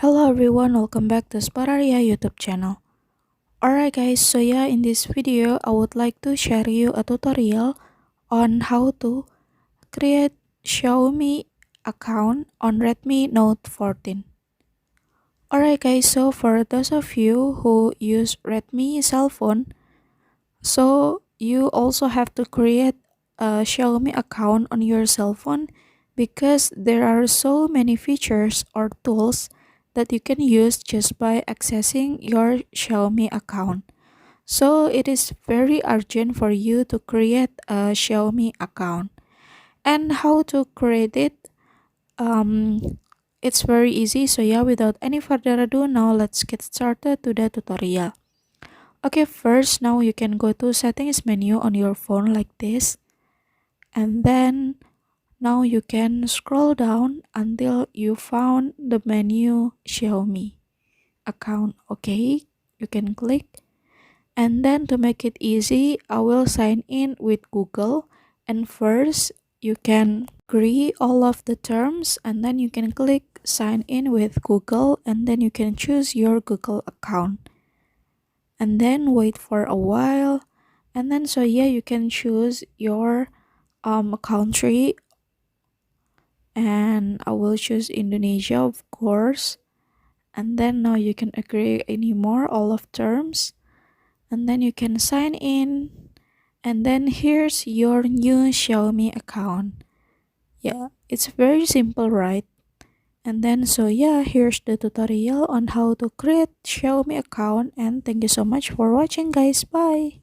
Hello everyone, welcome back to Spararia YouTube channel. Alright guys, so yeah, in this video I would like to share you a tutorial on how to create Xiaomi account on Redmi Note 14. Alright guys, so for those of you who use Redmi cell phone, so you also have to create a Xiaomi account on your cell phone because there are so many features or tools that you can use just by accessing your Xiaomi account. So it is very urgent for you to create a Xiaomi account. And how to create it? It's very easy. So yeah, without any further ado, now let's get started to the tutorial. Okay, first now you can go to settings menu on your phone like this, and then now you can scroll down until you found the menu Xiaomi account. Okay, you can click, and then to make it easy I will sign in with Google. And first you can agree all of the terms, and then you can click sign in with Google, and then you can choose your Google account and then wait for a while. And then so yeah, you can choose your country, and I will choose Indonesia of course. And then now you can agree anymore all of terms, and then you can sign in, and then here's your new Xiaomi account. Yeah, it's very simple, right? And then so yeah, here's the tutorial on how to create Xiaomi account, and thank you so much for watching guys. Bye.